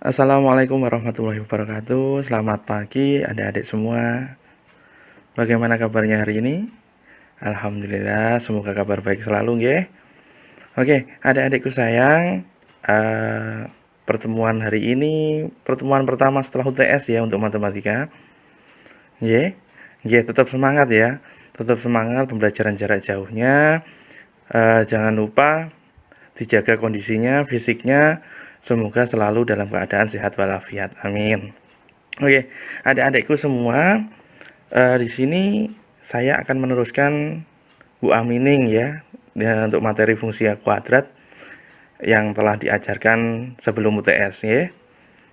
Assalamualaikum warahmatullahi wabarakatuh. Selamat pagi adik-adik semua. Bagaimana kabarnya hari ini? Alhamdulillah, semoga kabar baik selalu ya. Oke, adik-adikku sayang, pertemuan hari ini pertemuan pertama setelah UTS ya untuk matematika. Ya. Ya, tetap semangat ya. Tetap semangat pembelajaran jarak jauhnya. Jangan lupa dijaga kondisinya, fisiknya. Semoga selalu dalam keadaan sehat walafiat. Amin. Oke, adik-adikku semua, di sini saya akan meneruskan Bu Amining ya, untuk materi fungsi kuadrat yang telah diajarkan sebelum UTS ya.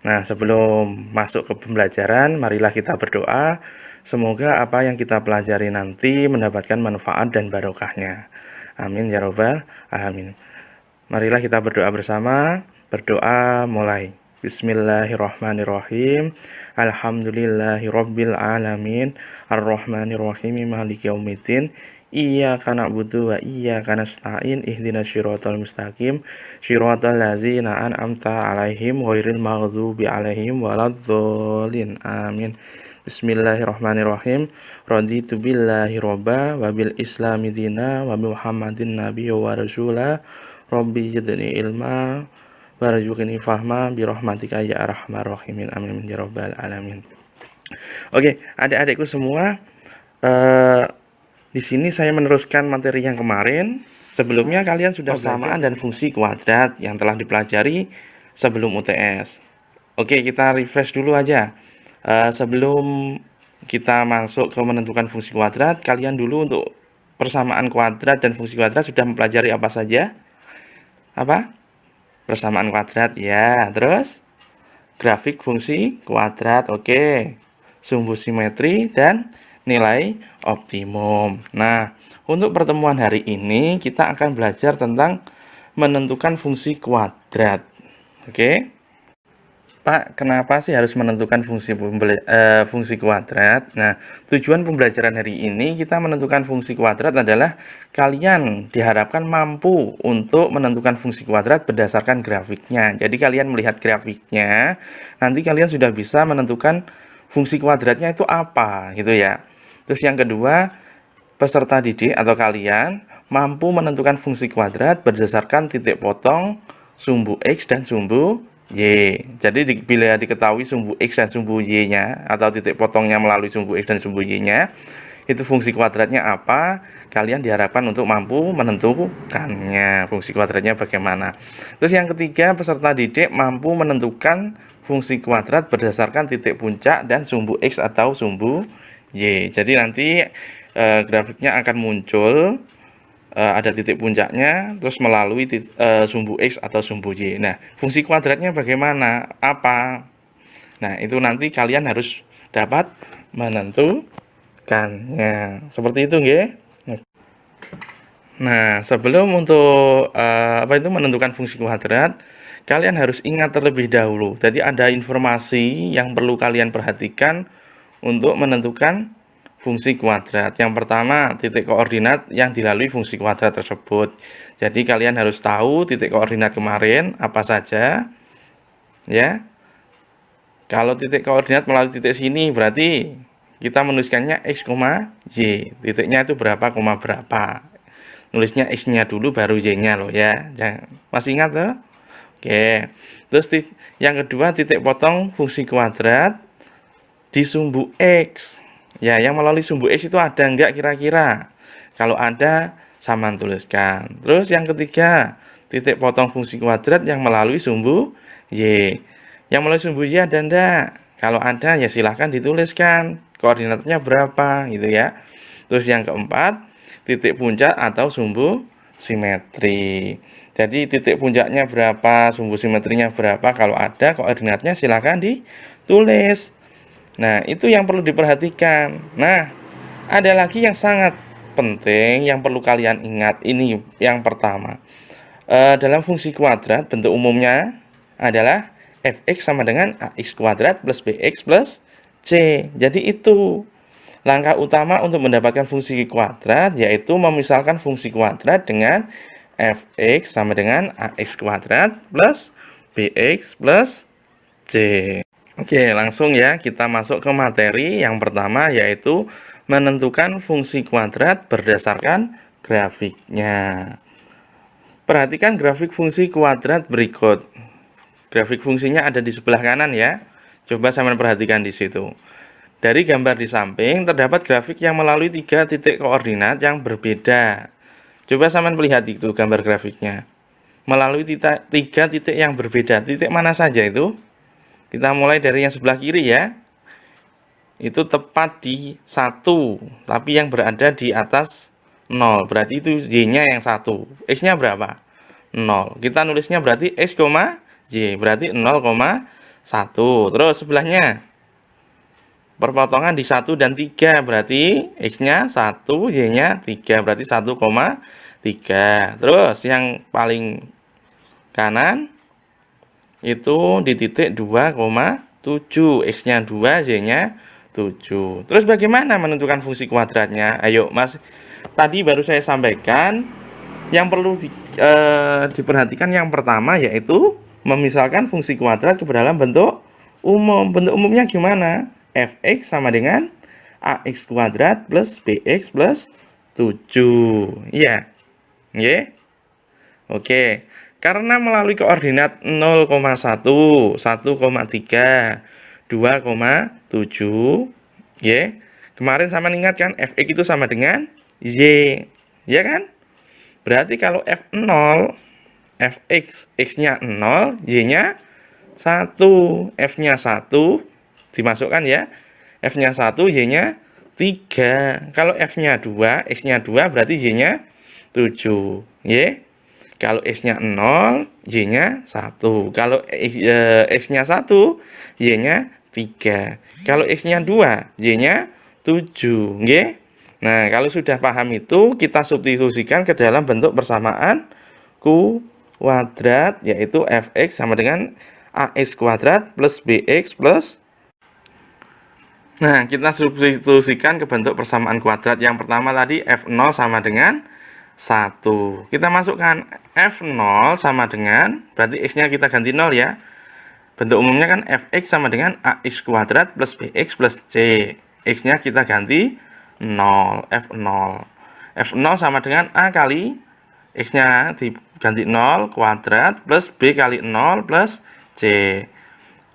Nah, sebelum masuk ke pembelajaran, marilah kita berdoa. Semoga apa yang kita pelajari nanti mendapatkan manfaat dan barokahnya. Amin ya robbal alamin. Marilah kita berdoa bersama. Berdoa mulai. Bismillahirrahmanirrahim. Alhamdulillahirabbil alamin. Arrahmanirrahim. Maliki yaumiddin. Iyyaka na'budu wa iyyaka nasta'in. Ihdinas syiratal mustaqim. Syiratal ladzina an'amta 'alaihim ghairil maghdubi 'alaihim waladdallin. Amin. Bismillahirrahmanirrahim. Raditu billahi robba wa bil islami dina wa bi Muhammadin nabiyya wa rasula. Rabbi zidni ilma warzuqni fahma bi rahmatika ya arhamar rahimin. Amin ya rabbal alamin. Oke, adik-adikku semua, di sini saya meneruskan materi yang kemarin. Sebelumnya kalian sudah persamaan dan fungsi kuadrat yang telah dipelajari sebelum UTS. Oke, kita refresh dulu aja. Sebelum kita masuk ke menentukan fungsi kuadrat, kalian dulu untuk persamaan kuadrat dan fungsi kuadrat sudah mempelajari apa saja? Apa? Persamaan kuadrat ya. Terus grafik fungsi kuadrat, oke. Sumbu simetri dan nilai optimum. Nah, untuk pertemuan hari ini kita akan belajar tentang menentukan fungsi kuadrat. Oke. Pak, kenapa sih harus menentukan fungsi kuadrat? Nah, tujuan pembelajaran hari ini kita menentukan fungsi kuadrat adalah kalian diharapkan mampu untuk menentukan fungsi kuadrat berdasarkan grafiknya. Jadi kalian melihat grafiknya, nanti kalian sudah bisa menentukan fungsi kuadratnya itu apa, gitu ya. Terus yang kedua, peserta didik atau kalian mampu menentukan fungsi kuadrat berdasarkan titik potong, sumbu X dan sumbu Y. Jadi bila diketahui sumbu X dan sumbu Y-nya atau titik potongnya melalui sumbu X dan sumbu Y-nya, itu fungsi kuadratnya apa, kalian diharapkan untuk mampu menentukannya, fungsi kuadratnya bagaimana. Terus yang ketiga, peserta didik mampu menentukan fungsi kuadrat berdasarkan titik puncak dan sumbu X atau sumbu Y. Jadi nanti grafiknya akan muncul, ada titik puncaknya, terus melalui sumbu X atau sumbu Y. Nah, fungsi kuadratnya bagaimana? Apa? Nah, itu nanti kalian harus dapat menentukannya. Seperti itu, nggih. Nah, sebelum untuk menentukan fungsi kuadrat, kalian harus ingat terlebih dahulu. Jadi ada informasi yang perlu kalian perhatikan untuk menentukan fungsi kuadrat. Yang pertama, titik koordinat yang dilalui fungsi kuadrat tersebut. Jadi kalian harus tahu titik koordinat kemarin apa saja, ya. Kalau titik koordinat melalui titik sini berarti kita menuliskannya X, Y. Titiknya itu berapa, berapa. Nulisnya X-nya dulu baru Y-nya loh ya. Masih ingat tuh? Oke. Terus yang kedua, titik potong fungsi kuadrat di sumbu X. Ya, yang melalui sumbu X itu ada enggak kira-kira? Kalau ada, sama tuliskan. Terus yang ketiga, titik potong fungsi kuadrat yang melalui sumbu Y. Yang melalui sumbu Y ada enggak? Kalau ada, ya silahkan dituliskan. Koordinatnya berapa, gitu ya. Terus yang keempat, titik puncak atau sumbu simetri. Jadi titik puncaknya berapa, sumbu simetrinya berapa, kalau ada koordinatnya silahkan ditulis. Nah, itu yang perlu diperhatikan. Nah, ada lagi yang sangat penting yang perlu kalian ingat. Ini yang pertama. Dalam fungsi kuadrat, bentuk umumnya adalah fx sama dengan ax kuadrat plus bx plus c. Jadi itu langkah utama untuk mendapatkan fungsi kuadrat, yaitu memisalkan fungsi kuadrat dengan fx sama dengan ax kuadrat plus bx plus C. Oke, langsung ya kita masuk ke materi yang pertama, yaitu menentukan fungsi kuadrat berdasarkan grafiknya. Perhatikan grafik fungsi kuadrat berikut. Grafik fungsinya ada di sebelah kanan ya. Coba sampean perhatikan di situ. Dari gambar di samping terdapat grafik yang melalui 3 titik koordinat yang berbeda. Coba sampean melihat itu gambar grafiknya. Melalui 3 titik yang berbeda. Titik mana saja itu? Kita mulai dari yang sebelah kiri ya. Itu tepat di 1, tapi yang berada di atas 0. Berarti itu Y-nya yang 1. X-nya berapa? 0. Kita nulisnya berarti X, Y. Berarti 0,1. Terus sebelahnya. Perpotongan di 1 dan 3. Berarti X-nya 1, Y-nya 3. Berarti 1,3. Terus yang paling kanan itu di titik 2,7, X-nya 2, Y-nya 7. Terus bagaimana menentukan fungsi kuadratnya? Ayo Mas, tadi baru saya sampaikan yang perlu diperhatikan yang pertama yaitu memisahkan fungsi kuadrat ke dalam bentuk umum. Bentuk umumnya gimana? Fx sama dengan ax kuadrat plus bx plus 7. Iya. Oke. Oke. Karena melalui koordinat 0,1, 1,3, 2,7, ya. Kemarin sama ingat kan fx itu sama dengan y, ya kan? Berarti kalau f0, fx, x-nya 0, y-nya 1, f-nya 1, dimasukkan ya. F-nya 1, y-nya 3. Kalau f-nya 2, x-nya 2, berarti y-nya 7, ya. Kalau X-nya 0, Y-nya 1. Kalau X-nya 1, Y-nya 3. Kalau X-nya 2, Y-nya 7. Nggih? Nah, kalau sudah paham itu, kita substitusikan ke dalam bentuk persamaan kuadrat, yaitu Fx sama dengan AX kuadrat plus BX plus. Nah, kita substitusikan ke bentuk persamaan kuadrat. Yang pertama tadi F0 sama dengan 1. Kita masukkan F0 sama dengan, berarti X-nya kita ganti 0 ya. Bentuk umumnya kan Fx sama dengan AX kuadrat plus BX plus C. X-nya kita ganti 0, F0. F0 sama dengan A kali X-nya diganti 0 kuadrat plus B kali 0 plus C.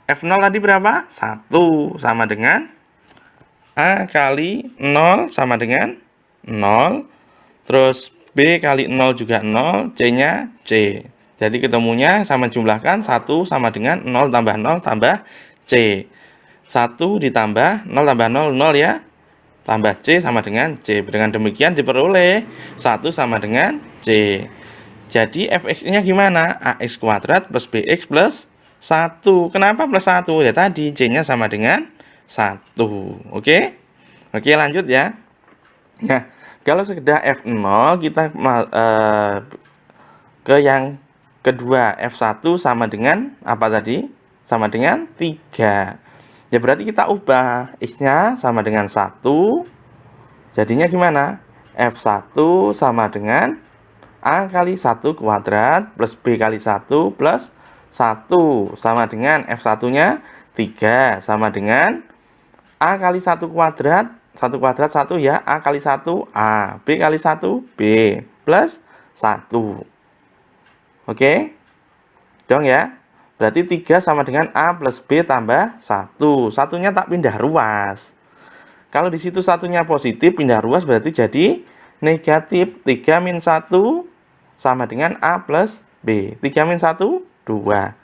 F0 tadi berapa? 1 sama dengan A kali 0 sama dengan 0. Terus B kali 0 juga 0, C-nya C. Jadi ketemunya sama jumlahkan 1 sama dengan 0 tambah 0 tambah C. 1 ditambah 0 tambah 0, 0 ya. Tambah C sama dengan C. Dengan demikian diperoleh 1 sama dengan C. Jadi Fx-nya gimana? AX kuadrat plus BX plus 1. Kenapa plus 1? Ya tadi C-nya sama dengan 1. Oke? Oke, lanjut ya. Nah, kalau sekedar F0, kita ke yang kedua, F1 sama dengan apa tadi? Sama dengan 3. Ya berarti kita ubah X-nya sama dengan 1. Jadinya gimana? F1 sama dengan A kali 1 kuadrat plus B kali 1 plus 1 sama dengan F1-nya 3 sama dengan A kali 1 kuadrat 1 kuadrat 1 ya, A kali 1 A, B kali 1 B, plus 1. Oke? Dong ya? Berarti 3 sama dengan A plus B tambah 1. Satunya tak pindah ruas. Kalau di situ satunya positif, pindah ruas berarti jadi negatif. 3 min 1 sama dengan A plus B. 3 min 1, 2.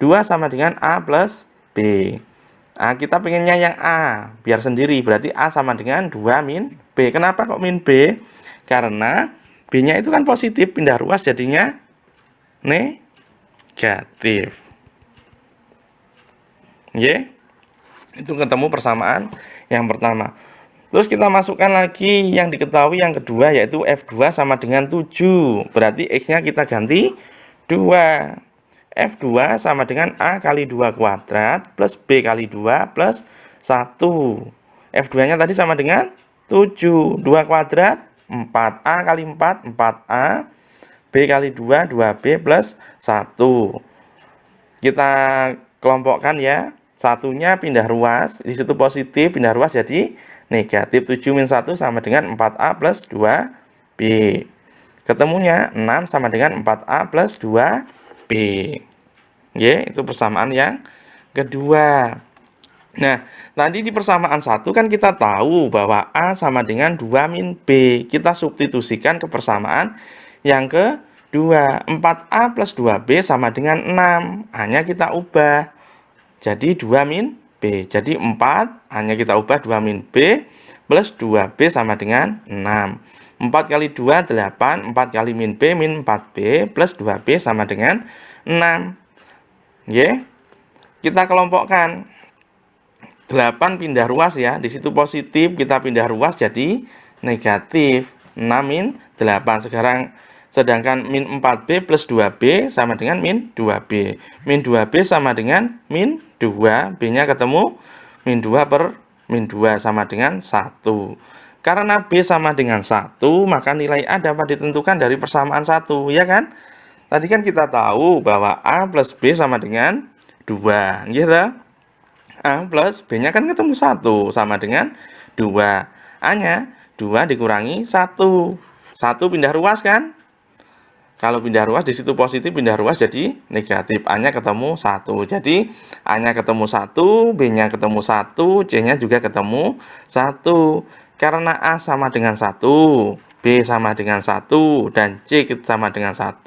2 sama dengan A plus B. Nah, kita pengennya yang A, biar sendiri. Berarti A sama dengan 2 min B. Kenapa kok min B? Karena B-nya itu kan positif, pindah ruas jadinya negatif. Oke? Itu ketemu persamaan yang pertama. Terus kita masukkan lagi yang diketahui yang kedua, yaitu F2 sama dengan 7. Berarti X-nya kita ganti 2. F2 sama dengan A kali 2 kuadrat plus B kali 2 plus 1. F2-nya tadi sama dengan 7. 2 kuadrat 4A kali 4, 4A. B kali 2, 2B plus 1. Kita kelompokkan ya. Satunya pindah ruas, di situ positif, pindah ruas jadi negatif. 7 min 1 sama dengan 4A plus 2B. Ketemunya 6 sama dengan 4A plus 2B. Oke, itu persamaan yang kedua. Nah, tadi di persamaan 1 kan kita tahu bahwa A sama dengan 2 min B. Kita substitusikan ke persamaan yang kedua. 4A plus 2B sama dengan 6. A-nya kita ubah jadi 2 min B. Jadi 4, A-nya kita ubah 2 min B plus 2B sama dengan 6. 4 kali 2, 8. 4 kali min B, min 4B plus 2B sama dengan 6. Oke, kita kelompokkan. 8 pindah ruas ya. Di situ positif, kita pindah ruas jadi negatif. 6 min 8. Sedangkan min 4B plus 2B sama dengan min 2B. Min 2B sama dengan min 2. B-nya ketemu. Min 2 per min 2 sama dengan 1. Karena B sama dengan 1, maka nilai A dapat ditentukan dari persamaan 1. Ya kan? Tadi kan kita tahu bahwa A plus B sama dengan 2. Gitu. A plus B-nya kan ketemu 1 sama dengan 2. A-nya 2 dikurangi 1. 1 pindah ruas kan? Kalau pindah ruas di situ positif, pindah ruas jadi negatif. A-nya ketemu 1. Jadi A-nya ketemu 1, B-nya ketemu 1, C-nya juga ketemu 1. Karena A sama dengan 1, B sama dengan 1, dan C sama dengan 1,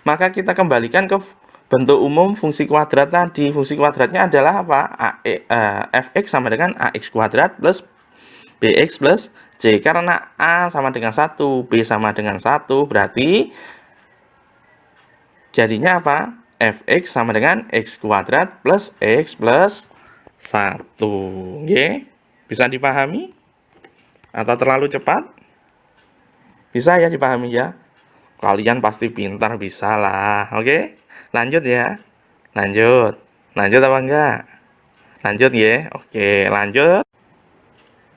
maka kita kembalikan ke bentuk umum fungsi kuadrat tadi. Fungsi kuadratnya adalah apa? Fx sama dengan ax kuadrat plus bx plus c. Karena A sama dengan 1, B sama dengan 1, berarti jadinya apa? Fx sama dengan x kuadrat plus x plus 1. Oke? Bisa dipahami? Atau terlalu cepat? Bisa ya dipahami ya? Kalian pasti pintar, bisa lah. Oke? Lanjut ya. Lanjut. Lanjut apa enggak? Lanjut ya. Oke, lanjut.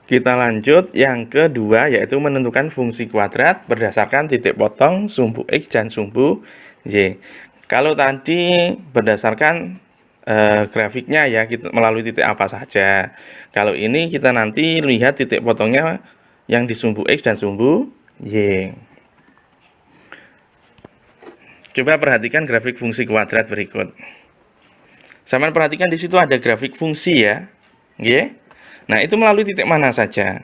Kita lanjut yang kedua, yaitu menentukan fungsi kuadrat berdasarkan titik potong sumbu X dan sumbu Y. Kalau tadi berdasarkan grafiknya ya, kita melalui titik apa saja. Kalau ini kita nanti lihat titik potongnya yang di sumbu X dan sumbu Y. Coba perhatikan grafik fungsi kuadrat berikut. Sama perhatikan di situ ada grafik fungsi ya. Oke. Nah, itu melalui titik mana saja?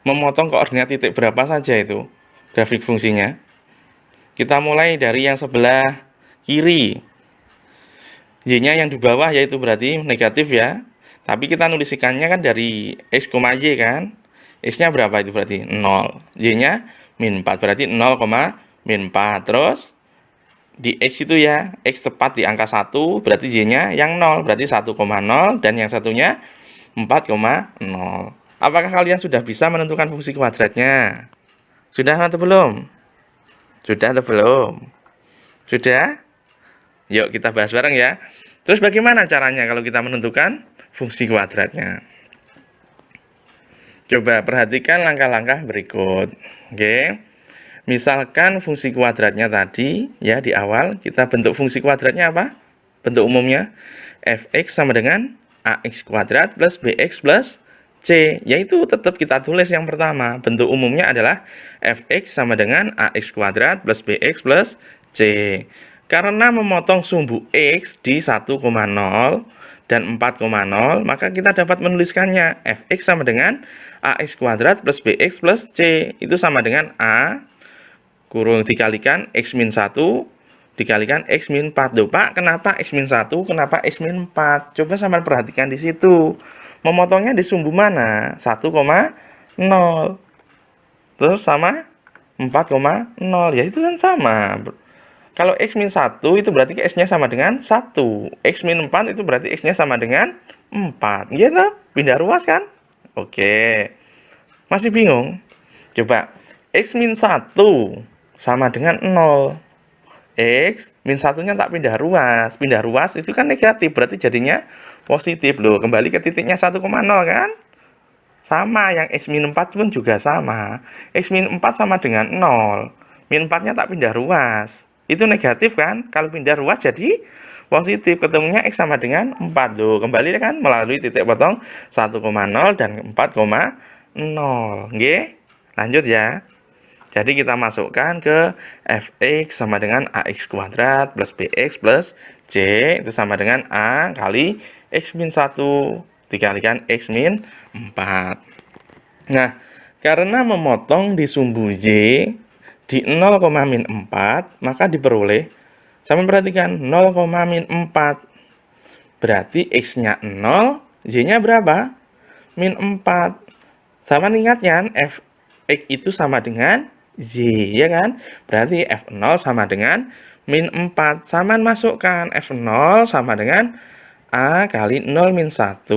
Memotong koordinat titik berapa saja itu grafik fungsinya? Kita mulai dari yang sebelah kiri. Y-nya yang di bawah yaitu berarti negatif ya. Tapi kita nuliskannya kan dari X, Y kan. X-nya berapa itu berarti? 0. Y-nya min 4 berarti 0, min 4. Terus di X itu ya, X tepat di angka 1 berarti Y-nya yang 0 berarti 1,0 dan yang satunya 4,0. Apakah kalian sudah bisa menentukan fungsi kuadratnya? Sudah atau belum? Sudah atau belum? Sudah? Yuk kita bahas bareng ya. Terus bagaimana caranya kalau kita menentukan fungsi kuadratnya? Coba perhatikan langkah-langkah berikut. Oke. Misalkan fungsi kuadratnya tadi ya di awal kita bentuk fungsi kuadratnya apa? Bentuk umumnya fx sama dengan ax kuadrat plus bx plus c. Yaitu tetap kita tulis yang pertama. Bentuk umumnya adalah fx sama dengan ax kuadrat plus bx plus c. Karena memotong sumbu X di 1,0 dan 4,0, maka kita dapat menuliskannya Fx sama dengan AX kuadrat plus BX plus C. Itu sama dengan A kurung dikalikan X min 1 dikalikan X min 4. Duh, Pak, kenapa X min 1? Kenapa X min 4? Coba sama perhatikan di situ. Memotongnya di sumbu mana? 1,0. Terus sama 4,0. Ya itu kan sama. Kalau X min 1 itu berarti X-nya sama dengan 1. X min 4 itu berarti X-nya sama dengan 4. Gitu, pindah ruas kan? Oke. Masih bingung? Coba, X min 1 sama dengan 0. X min 1-nya tak pindah ruas. Pindah ruas itu kan negatif, berarti jadinya positif. Loh, kembali ke titiknya 1,0 kan? Sama, yang X min 4 pun juga sama. X min 4 sama dengan 0. Min 4-nya tak pindah ruas. itu negatif kan? Kalau pindah ruas jadi positif, ketemunya X sama dengan 4. Tuh, kembali kan melalui titik potong 1,0 dan 4,0. Oke, lanjut ya. Jadi kita masukkan ke fx sama dengan ax kuadrat plus bx plus c itu sama dengan a kali x min 1 dikalikan x min 4. Nah, karena memotong di sumbu y di 0, min 4, maka diperoleh, sama perhatikan 0, min 4. Berarti x-nya 0, y-nya berapa? Min 4. Sama ingatnya, fx itu sama dengan y, ya kan? Berarti f0 sama dengan min 4. Sama masukkan f0 sama dengan a kali 0 min 1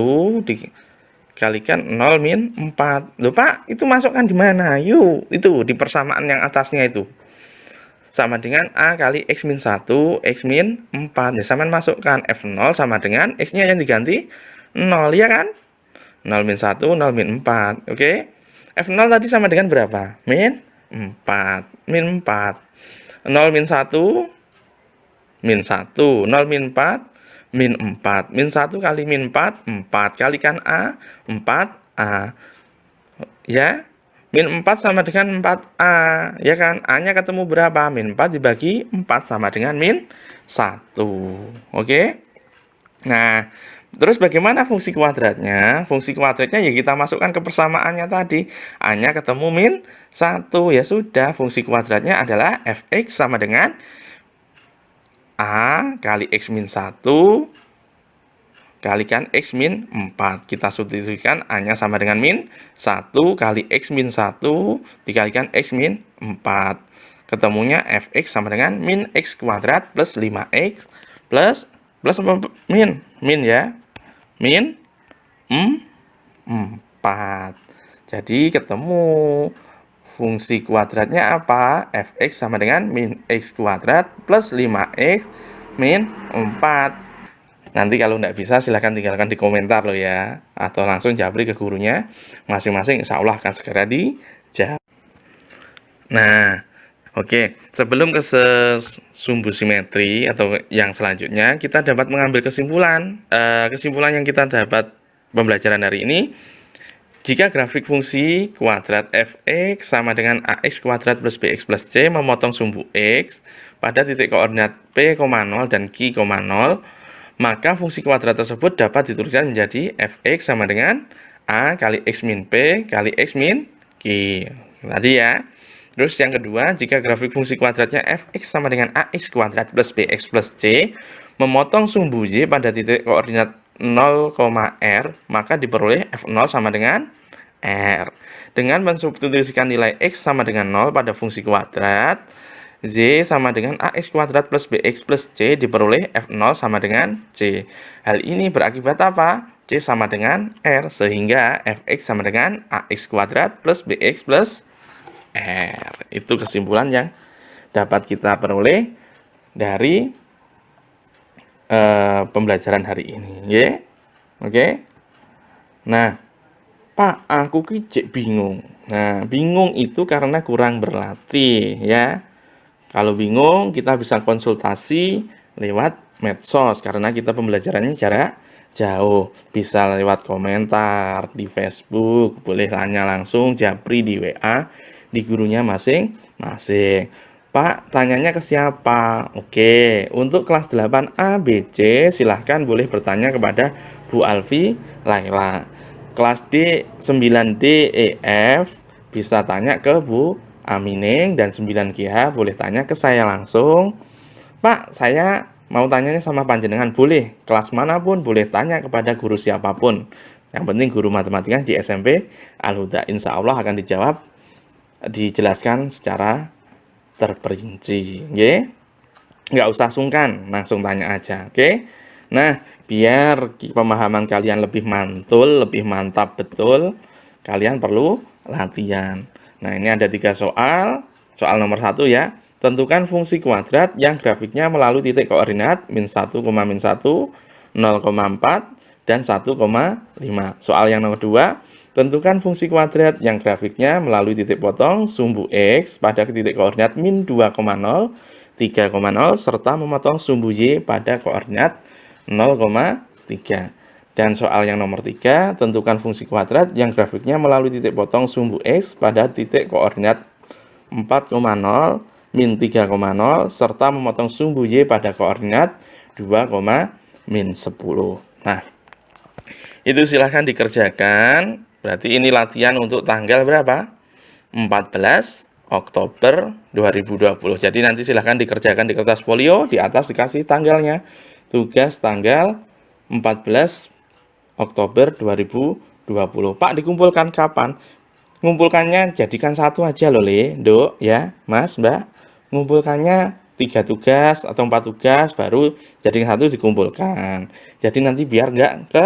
dikalikan 0 min 4. Loh Pak, itu masukkan di mana? Yuk, itu di persamaan yang atasnya itu. Sama dengan a kali x min 1, x min 4. Ya, sama masukkan f0 sama dengan x-nya yang diganti 0, ya kan? 0 min 1, 0 min 4. Oke. F0 tadi sama dengan berapa? Min 4. Min 4. 0 min 1, min 1. 0 min 4, min 4. Min 1 kali min 4, 4. Kalikan A, 4A. Ya. Min 4 sama dengan 4A. Ya kan? A-nya ketemu berapa? Min 4 dibagi 4 sama dengan min 1. Oke. Nah, terus bagaimana fungsi kuadratnya? Fungsi kuadratnya ya kita masukkan ke persamaannya tadi. A-nya ketemu min 1. Ya sudah, fungsi kuadratnya adalah fx sama dengan A kali x min 1 kalikan x min 4. Kita substitusikan A-nya sama dengan min 1 kali x min 1 dikalikan x min 4. Ketemunya fx sama dengan min x kuadrat plus 5x plus min ya. Min 4. Jadi ketemu fungsi kuadratnya apa? Fx sama dengan min x kuadrat plus 5x min 4. Nanti kalau nggak bisa silahkan tinggalkan di komentar loh ya. Atau langsung japri ke gurunya. Masing-masing insya Allah akan segera dijawab. Nah, oke. Sebelum ke sumbu simetri atau yang selanjutnya, kita dapat mengambil kesimpulan. Kesimpulan yang kita dapat pembelajaran hari ini, jika grafik fungsi kuadrat fx sama dengan ax kuadrat plus bx plus c memotong sumbu x pada titik koordinat p,0 dan q,0, maka fungsi kuadrat tersebut dapat dituliskan menjadi fx sama dengan a kali x min p kali x min q. Tadi ya. Terus yang kedua, jika grafik fungsi kuadratnya fx sama dengan ax kuadrat plus bx plus c memotong sumbu y pada titik koordinat 0, r, maka diperoleh f0 sama dengan r. Dengan mensubstitusikan nilai x sama dengan 0 pada fungsi kuadrat, y sama dengan ax kuadrat plus bx plus c diperoleh f0 sama dengan c. Hal ini berakibat apa? C sama dengan r, sehingga fx sama dengan ax kuadrat plus bx plus r. Itu kesimpulan yang dapat kita peroleh dari pembelajaran hari ini. Ya? Oke. Nah, Pak, aku kicik bingung. Nah, bingung itu karena kurang berlatih ya. Kalau bingung, kita bisa konsultasi lewat medsos karena kita pembelajarannya jarak jauh. Bisa lewat komentar di Facebook, boleh tanya langsung japri di WA di gurunya masing-masing. Pak, tanyanya ke siapa? Oke, untuk kelas 8 A, B, C silahkan boleh bertanya kepada Bu Alfi Laila. Kelas D, 9D, E, F bisa tanya ke Bu Amining, dan 9GH boleh tanya ke saya langsung. Pak, saya mau tanyanya sama panjenengan, boleh kelas manapun, boleh tanya kepada guru siapapun. Yang penting guru matematika di SMP Al-Huda, insya Allah akan dijawab, dijelaskan secara terperinci. Oke? Nggak usah sungkan, langsung tanya aja. Oke? Nah, biar pemahaman kalian lebih mantul, lebih mantap betul, kalian perlu latihan. Nah, ini ada 3 soal. Soal nomor 1 ya. Tentukan fungsi kuadrat yang grafiknya melalui titik koordinat min 1, min 1, 0,4, dan 1,5. Soal yang nomor 2. Tentukan fungsi kuadrat yang grafiknya melalui titik potong sumbu x pada titik koordinat min 2,0 3,0 serta memotong sumbu Y pada koordinat 0,3. Dan soal yang nomor 3, tentukan fungsi kuadrat yang grafiknya melalui titik potong sumbu X pada titik koordinat 4,0, min 3,0 serta memotong sumbu Y pada koordinat 2, min 10. Nah, itu silahkan dikerjakan. Berarti ini latihan untuk tanggal berapa? 14 Oktober 2020. Jadi nanti silahkan dikerjakan di kertas folio. Di atas dikasih tanggalnya. Tugas tanggal 14 Oktober 2020. Pak, dikumpulkan kapan? Ngumpulkannya jadikan satu aja loh, Dok, ya, Mas, Mbak. Ngumpulkannya 3 tugas atau 4 tugas, baru jadikan satu dikumpulkan. Jadi nanti biar nggak ke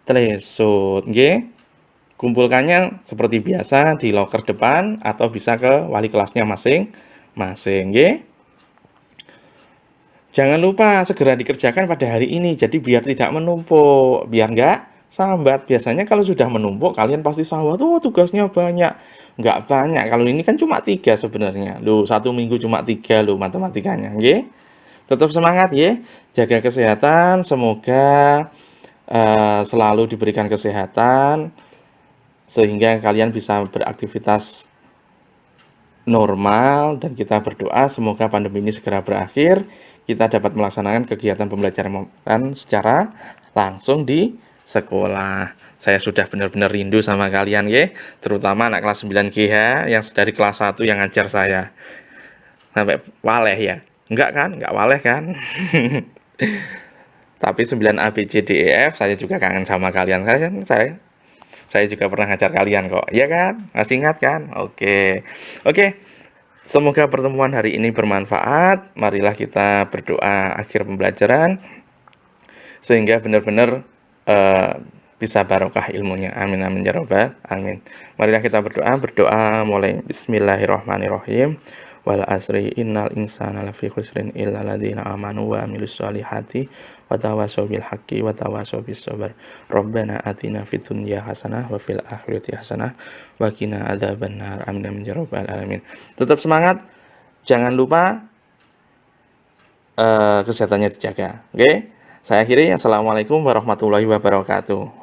telesut, nggih. Kumpulkannya seperti biasa di loker depan atau bisa ke wali kelasnya masing-masing, nggih. Jangan lupa segera dikerjakan pada hari ini, jadi biar tidak menumpuk, biar nggak sambat. Biasanya kalau sudah menumpuk, kalian pasti sambat, oh tugasnya banyak. Nggak banyak, kalau ini kan cuma 3 sebenarnya. Loh, 1 minggu cuma 3 loh matematikanya, nggih. Tetap semangat, nggih. Jaga kesehatan, semoga selalu diberikan kesehatan, sehingga kalian bisa beraktivitas normal, dan kita berdoa semoga pandemi ini segera berakhir, kita dapat melaksanakan kegiatan pembelajaran secara langsung di sekolah. Saya sudah benar-benar rindu sama kalian, ya, terutama anak kelas 9 GH yang dari kelas 1 yang ngajar saya. Sampai waleh ya? Enggak kan? Enggak waleh kan? Tapi 9 A, B, C, D, E, F saya juga kangen sama kalian. Saya juga pernah ngajar kalian kok. Iya kan? Masih ingat kan? Oke. Semoga pertemuan hari ini bermanfaat. Marilah kita berdoa akhir pembelajaran sehingga benar-benar bisa barokah ilmunya. Amin amin ya rabbal alamin. Marilah kita berdoa mulai bismillahirrahmanirrahim. Wal asri innal insana lafi khusrin illa ladzina amanu wa amilus solihati wa tawassaw bil haqqi wa tawassaw bis sabr. Rabbana atina fid dunya hasanah wa fil akhirati hasanah wa qina adzabannar. Amin amin ya rabbal alamin. Tetap semangat. Jangan lupa kesehatannya dijaga. Oke? Saya akhiri. Assalamualaikum warahmatullahi wabarakatuh.